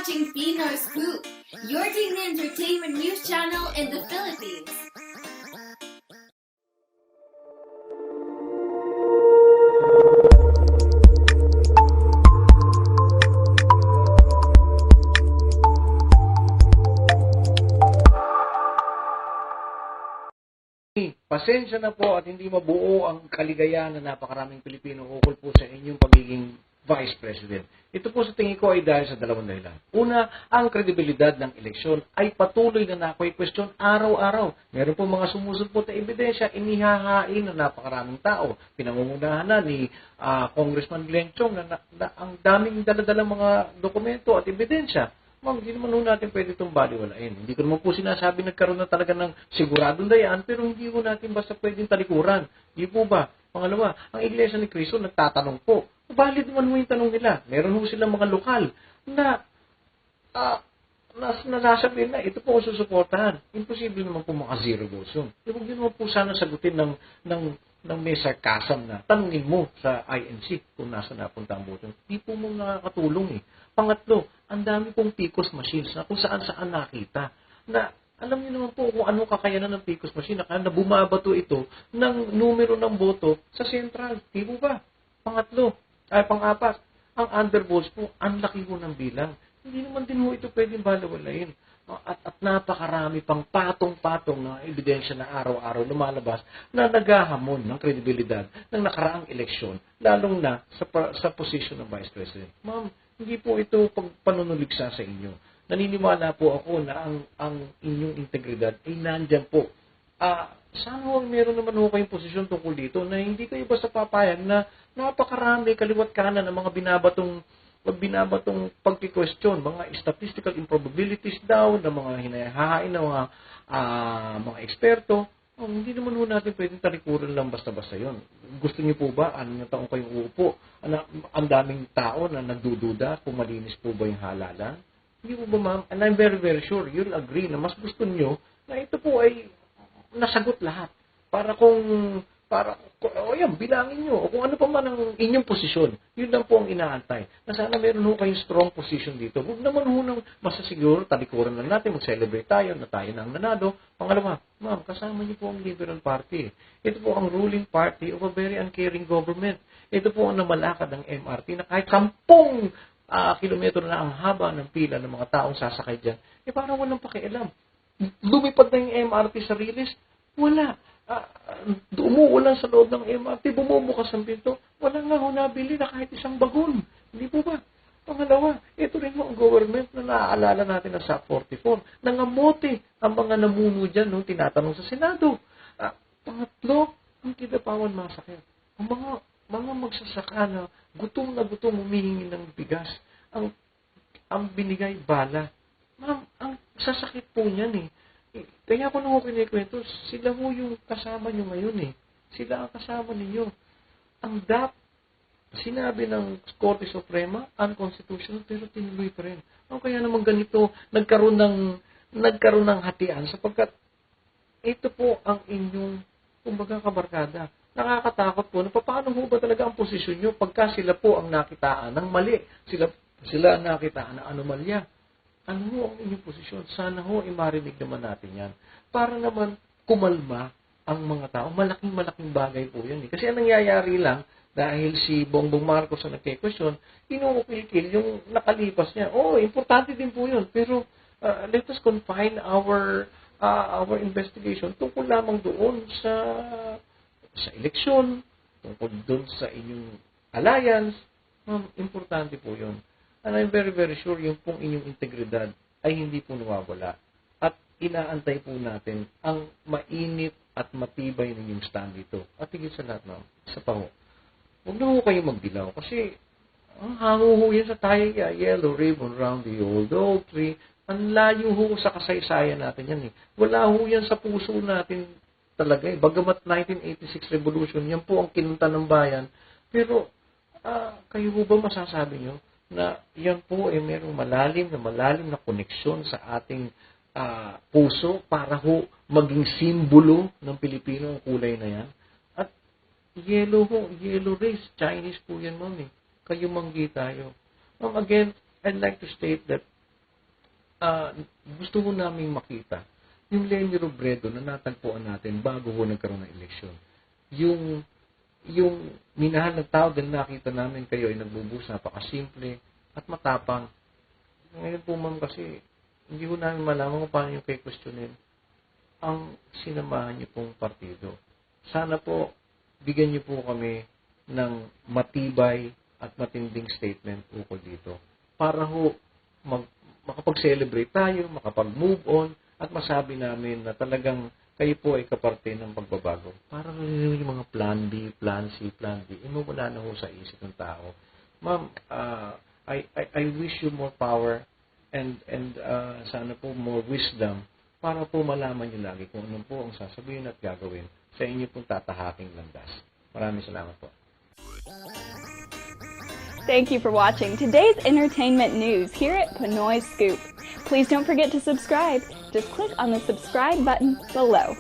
watching Pinoy Scoop, your TV entertainment news channel in the Philippines. Pasensya na po at hindi mabuo ang kaligayahan na napakaraming Pilipino ukol po sa inyong pagiging Vice President. Ito po sa tingin ko ay dahil sa dalawang dahilan. Una, ang kredibilidad ng eleksyon ay patuloy na nakwestiyon araw-araw. Meron po mga sumusulpot na ebidensya, inihahain ng napakaraming tao. Pinangungunahan na ni Congressman Glenn Chong na ang daming daladalang mga dokumento at ebidensya. Ma'am, hindi naman natin pwede itong baliwalain. Hindi ko naman po sinasabi nagkaroon na talaga ng siguradong dayaan, pero hindi po natin basta pwedeng talikuran. Hindi po ba? Pangalawa, ang Iglesia ni Cristo nagtatanong po. Valid naman mo yung tanong nila. Meron po silang mga lokal na nasasabihin na ito po ang susuportahan. Imposible naman po mga zero votes yun. Huwag yun naman po sana sagutin ng may sarcasm na tanungin mo sa INC kung nasa napunta ang boto. Hindi po mo nakakatulong eh. Pangatlo, ang dami pong PCOS machines na kung saan-saan nakita. Na alam niyo naman po kung ano kakayanan ng PCOS machine na bumabato ito ng numero ng boto sa central. Di po ba? Pang-apat, ang undervotes po, ang laki po ng bilang. Hindi naman din po ito pwedeng balawalayin. At napakarami pang patong-patong na ebidensya na araw-araw lumalabas na naghahamon ng kredibilidad ng nakaraang eleksyon, lalong na sa posisyon ng Vice President. Ma'am, hindi po ito panunuligsa sa inyo. Naniniwala po ako na ang inyong integridad ay nandyan po. Sana meron naman ho kayong posisyon tungkol dito na hindi kayo basta papayag na napakarami kaliwat kanan ng mga binabatong pagki-question, mga statistical improbabilities daw, ng mga hinahain ng mga eksperto. Hindi naman ho natin pwedeng talikuran lang basta-basta yon. Gusto niyo po ba, anong taong kayong uupo? Ang daming tao na nagdududa kung malinis po ba yung halalan? Hindi po ba, ma'am? And I'm very, very sure you'll agree na mas gusto niyo na ito po ay nasagot lahat. Bilangin nyo. O kung ano pa man ang inyong posisyon, yun lang po ang inaantay. Na sana meron ho kayong strong position dito. Huwag naman ho nang masasiguro, talikuran lang natin, mag-celebrate tayo na tayo na ang nanado. Pangalawa, ma'am, kasama niyo po ang Liberal Party. Ito po ang ruling party of a very uncaring government. Ito po ang namalakad ng MRT na kahit 10 kilometro na ang haba ng pila ng mga taong sasakay dyan, parang walang pakialam. Lumipad na yung MRT sa Riles, wala. Umuulan sa loob ng MRT, bumubukas ang pinto, wala nga ho nabili na kahit isang bagon. Hindi po ba? Pangalawa, ito rin mo ang government na naaalala natin na sa 44. Nangamote ang mga namuno dyan nung tinatanong sa Senado. Pangatlo, ang Kidapawan Massacre. Ang mga magsasaka na gutom humihingi ng bigas. Ang binigay bala. Ma'am, ang sasakit po niyan eh. Kaya ko nung kinikwento, sila ho yung kasama nyo ngayon eh. Sila ang kasama ninyo. Ang sinabi ng Korte Suprema, unconstitutional, pero tinuloy pa rin. Kaya naman ganito, nagkaroon ng hatian sapagkat ito po ang inyong, kumbaga, kabarkada. Nakakatakot po na paano ho ba talaga ang posisyon nyo pagka sila po ang nakitaan ng mali. Sila ang nakitaan ng anomalya. Ano ho ang inyong posisyon? Sana ho, marinig naman natin yan. Para naman kumalma ang mga tao. Malaking bagay po yun. Kasi ang nangyayari lang, dahil si Bongbong Marcos ang nagkikwisyon, inuukil yung nakalipas niya. Importante din po yun. Pero let us confine our investigation tungkol lamang doon sa eleksyon, tungkol doon sa inyong alliance. Importante po yun. And I'm very, very sure yung pong inyong integridad ay hindi po nawawala. At inaantay po natin ang mainit at matibay na yung stand dito. At higit sa lahat, ma'am, isa pa ho. Huwag na ho kayo magdilaw. Kasi ang hango ho yan sa tayo, yellow ribbon round the old tree. Ang layo ho sa kasaysayan natin yan eh. Wala ho yan sa puso natin talaga eh. Bagamat 1986 revolution, yan po ang kinunta ng bayan. Pero kayo ho ba masasabi nyo na yan po ay merong malalim na koneksyon sa ating puso para ho maging simbolo ng Pilipino ang kulay na yan? At yellow race, Chinese po yan, ma'am eh. Kayo manggi tayo. Ma'am, again, I'd like to state that gusto ko naming makita yung Leni Robredo na natagpuan natin bago ho nagkaroon ng eleksyon. Yung minahal ng tao dahil nakita namin kayo ay nagbubuhos, napakasimple at matapang. Ngayon po ma'am kasi hindi ko namin malaman kung paano yung kay questionin ang sinamahan niyo pong partido. Sana po bigyan niyo po kami ng matibay at matinding statement ukol dito para ho makapag-celebrate tayo, makapag-move on at masabi namin na talagang kayo po ay kaparte ng pagbabago. Para yung mga plan B, plan C, plan D, wala na ho sa isip ng tao. Ma'am, I wish you more power and sana po more wisdom para po malaman niyo lagi kung ano po ang sasabihin at gagawin sa inyo pong tatahaking landas. Maraming salamat po. Thank you for watching today's entertainment news here at Pinoy Scoop. Please don't forget to subscribe. Just click on the subscribe button below.